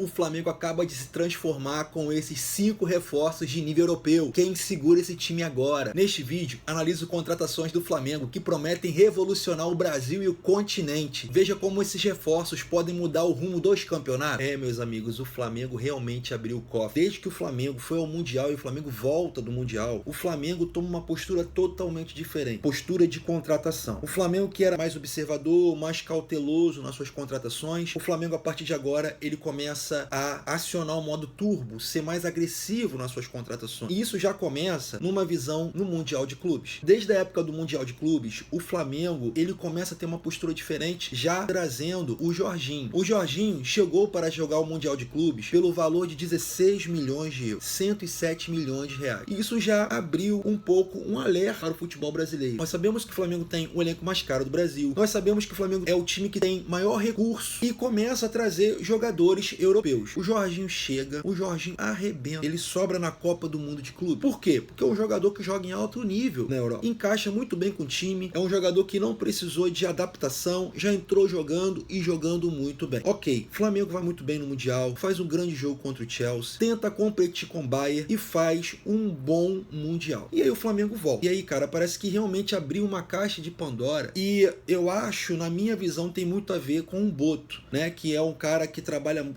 O Flamengo acaba de se transformar com esses 5 reforços de nível europeu. Quem segura esse time agora? Neste vídeo, analiso contratações do Flamengo que prometem revolucionar o Brasil e o continente. Veja como esses reforços podem mudar o rumo dos campeonatos. Meus amigos, o Flamengo realmente abriu o cofre. Desde que o Flamengo foi ao Mundial e o Flamengo volta do Mundial, o Flamengo toma uma postura totalmente diferente. Postura de contratação. O Flamengo, que era mais observador, mais cauteloso nas suas contratações, o Flamengo, a partir de agora, ele começa a acionar o modo turbo, ser mais agressivo nas suas contratações. E isso já começa numa visão no Mundial de Clubes. Desde a época do Mundial de Clubes, o Flamengo, ele começa a ter uma postura diferente, já trazendo o Jorginho. O Jorginho chegou para jogar o Mundial de Clubes pelo valor de 16 milhões de euros, 107 milhões de reais. E isso já abriu um pouco um alerta para o futebol brasileiro. Nós sabemos que o Flamengo tem o elenco mais caro do Brasil. Nós sabemos que o Flamengo é o time que tem maior recurso e começa a trazer jogadores europeus. O Jorginho chega, o Jorginho arrebenta, ele sobra na Copa do Mundo de Clube. Por quê? Porque é um jogador que joga em alto nível na Europa, encaixa muito bem com o time, é um jogador que não precisou de adaptação, já entrou jogando e jogando muito bem. Ok, Flamengo vai muito bem no Mundial, faz um grande jogo contra o Chelsea, tenta competir com o Bayern e faz um bom Mundial. E aí o Flamengo volta. E aí, cara, parece que realmente abriu uma caixa de Pandora e eu acho, na minha visão, tem muito a ver com o Boto, né? Que é um cara que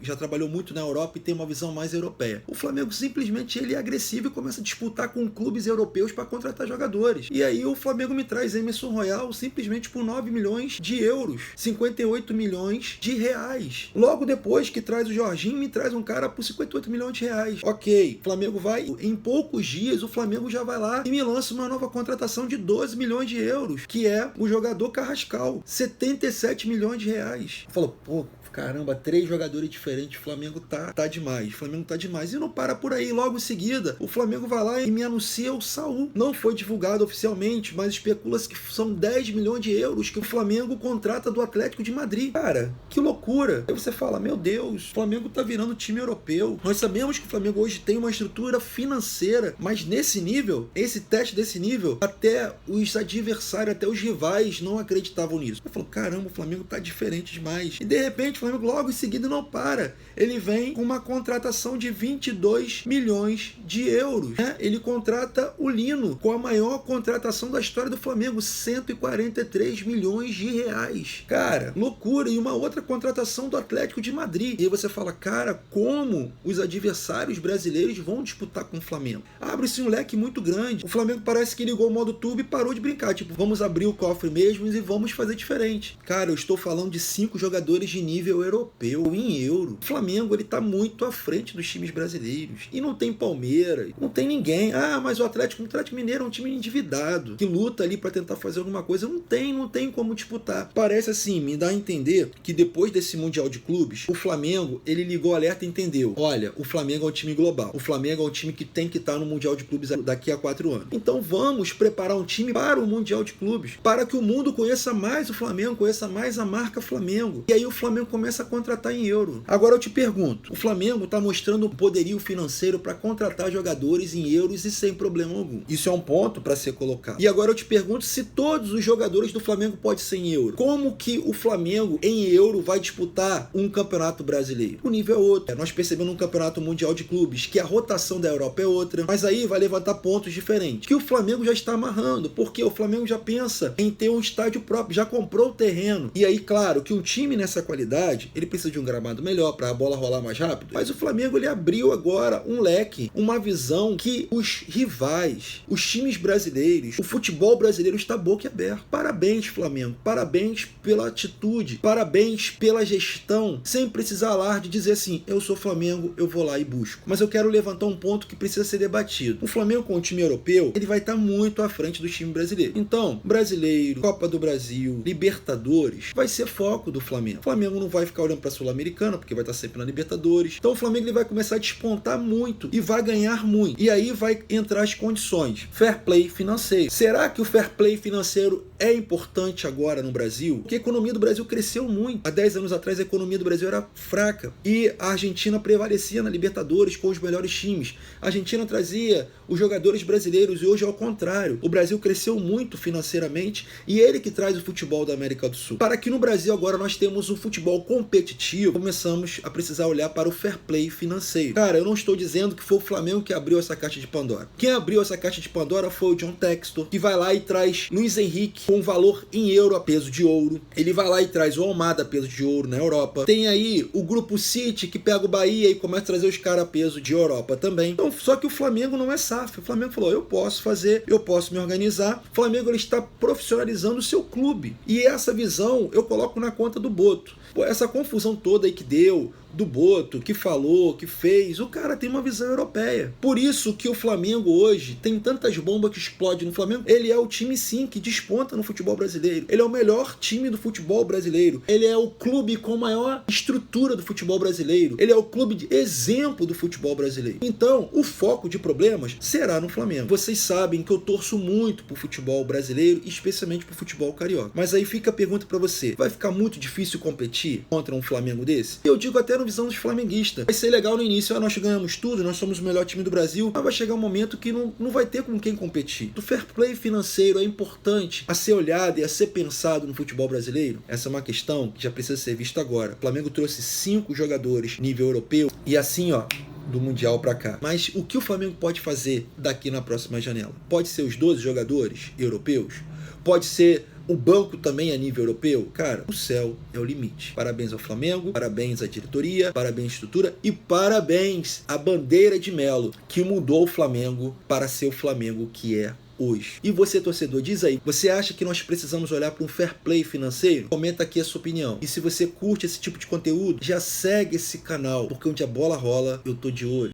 já trabalhou muito na Europa e tem uma visão mais europeia. O Flamengo simplesmente ele é agressivo e começa a disputar com clubes europeus para contratar jogadores. E aí o Flamengo me traz Emerson Royal simplesmente por 9 milhões de euros, 58 milhões de reais. Logo depois que traz o Jorginho, me traz um cara por 58 milhões de reais. Ok, o Flamengo vai, em poucos dias o Flamengo já vai lá e me lança uma nova contratação de 12 milhões de euros, que é o jogador Carrascal, 77 milhões de reais. Falou, pô, caramba, 3 jogadores diferentes, o Flamengo tá demais, o Flamengo tá demais. E não para por aí, logo em seguida, o Flamengo vai lá e me anuncia o Saul. Não foi divulgado oficialmente, mas especula-se que são 10 milhões de euros que o Flamengo contrata do Atlético de Madrid. Cara, que loucura. Aí você fala, meu Deus, o Flamengo tá virando time europeu. Nós sabemos que o Flamengo hoje tem uma estrutura financeira, mas nesse nível, esse teste desse nível, até os adversários, até os rivais não acreditavam nisso. Eu falo, caramba, o Flamengo tá diferente demais. E de repente, o Flamengo logo em seguida não para. Ele vem com uma contratação de 22 milhões de euros. Né? Ele contrata o Lino com a maior contratação da história do Flamengo, 143 milhões de reais. Cara, loucura. E uma outra contratação do Atlético de Madrid. E aí você fala, cara, como os adversários brasileiros vão disputar com o Flamengo? Abre-se um leque muito grande. O Flamengo parece que ligou o modo turbo e parou de brincar. Tipo, vamos abrir o cofre mesmo e vamos fazer diferente. Cara, eu estou falando de 5 jogadores de nível europeu em euro. O Flamengo, ele tá muito à frente dos times brasileiros. E não tem Palmeiras, não tem ninguém. Ah, mas o Atlético Mineiro é um time endividado, que luta ali para tentar fazer alguma coisa. Não tem como disputar. Parece assim, me dá a entender que depois desse Mundial de Clubes, o Flamengo, ele ligou o alerta e entendeu. Olha, o Flamengo é um time global. O Flamengo é um time que tem que estar no Mundial de Clubes daqui a 4 anos. Então vamos preparar um time para o Mundial de Clubes, para que o mundo conheça mais o Flamengo, conheça mais a marca Flamengo. E aí o Flamengo começa a contratar em euro. Agora eu te pergunto, o Flamengo está mostrando um poderio financeiro para contratar jogadores em euros e sem problema algum. Isso é um ponto para ser colocado. E agora eu te pergunto se todos os jogadores do Flamengo podem ser em euro. Como que o Flamengo em euro vai disputar um campeonato brasileiro? O nível é outro. Nós percebemos no campeonato mundial de clubes que a rotação da Europa é outra, mas aí vai levantar pontos diferentes, que o Flamengo já está amarrando, porque o Flamengo já pensa em ter um estádio próprio, já comprou o terreno. E aí, claro, que um time nessa qualidade, ele precisa de um gramado melhor para a bola rolar mais rápido, mas o Flamengo, ele abriu agora um leque, uma visão que os rivais, os times brasileiros, o futebol brasileiro está boquiaberto. Parabéns, Flamengo, parabéns pela atitude, parabéns pela gestão, sem precisar alarde dizer assim, eu sou Flamengo, eu vou lá e busco. Mas eu quero levantar um ponto que precisa ser debatido. O Flamengo com o time europeu, ele vai estar muito à frente do time brasileiro. Então, brasileiro, Copa do Brasil, Libertadores, vai ser foco do Flamengo. O Flamengo não vai ficar olhando para a Sul-Americana, porque vai estar sempre na Libertadores. Então o Flamengo, ele vai começar a despontar muito e vai ganhar muito. E aí vai entrar as condições. Fair play financeiro. Será que o fair play financeiro é importante agora no Brasil? Porque a economia do Brasil cresceu muito. Há 10 anos atrás a economia do Brasil era fraca e a Argentina prevalecia na Libertadores com os melhores times. A Argentina trazia os jogadores brasileiros e hoje é ao contrário. O Brasil cresceu muito financeiramente e ele que traz o futebol da América do Sul. Para que no Brasil agora nós temos um futebol competitivo, começamos a precisar olhar para o fair play financeiro. Cara, eu não estou dizendo que foi o Flamengo que abriu essa caixa de Pandora. Quem abriu essa caixa de Pandora foi o John Textor, que vai lá e traz Luiz Henrique com valor em euro a peso de ouro. Ele vai lá e traz o Almada a peso de ouro na Europa. Tem aí o Grupo City, que pega o Bahia e começa a trazer os caras a peso de Europa também. Então, só que o Flamengo não é SAF. O Flamengo falou, eu posso fazer, eu posso me organizar. O Flamengo ele está profissionalizando o seu clube. E essa visão eu coloco na conta do Boto. Pô, essa confusão toda aí que deu, do Boto, que falou, que fez, o cara tem uma visão europeia. Por isso que o Flamengo hoje tem tantas bombas que explodem no Flamengo. Ele é o time sim que desponta no futebol brasileiro. Ele é o melhor time do futebol brasileiro. Ele é o clube com maior estrutura do futebol brasileiro. Ele é o clube de exemplo do futebol brasileiro. Então, o foco de problemas será no Flamengo. Vocês sabem que eu torço muito pro futebol brasileiro, especialmente pro futebol carioca. Mas aí fica a pergunta pra você, vai ficar muito difícil competir contra um Flamengo desse? Eu digo até no visão dos flamenguistas. Vai ser legal no início, nós ganhamos tudo, nós somos o melhor time do Brasil, mas vai chegar um momento que não vai ter com quem competir. O fair play financeiro é importante a ser olhado e a ser pensado no futebol brasileiro. Essa é uma questão que já precisa ser vista agora. O Flamengo trouxe 5 jogadores nível europeu e assim, ó, do Mundial pra cá. Mas o que o Flamengo pode fazer daqui na próxima janela? Pode ser os 12 jogadores europeus? Pode ser o banco também a nível europeu? Cara, o céu é o limite. Parabéns ao Flamengo, parabéns à diretoria, parabéns à estrutura e parabéns à bandeira de Melo, que mudou o Flamengo para ser o Flamengo que é hoje. E você, torcedor, diz aí, você acha que nós precisamos olhar para um fair play financeiro? Comenta aqui a sua opinião. E se você curte esse tipo de conteúdo, já segue esse canal, porque onde a bola rola, eu tô de olho.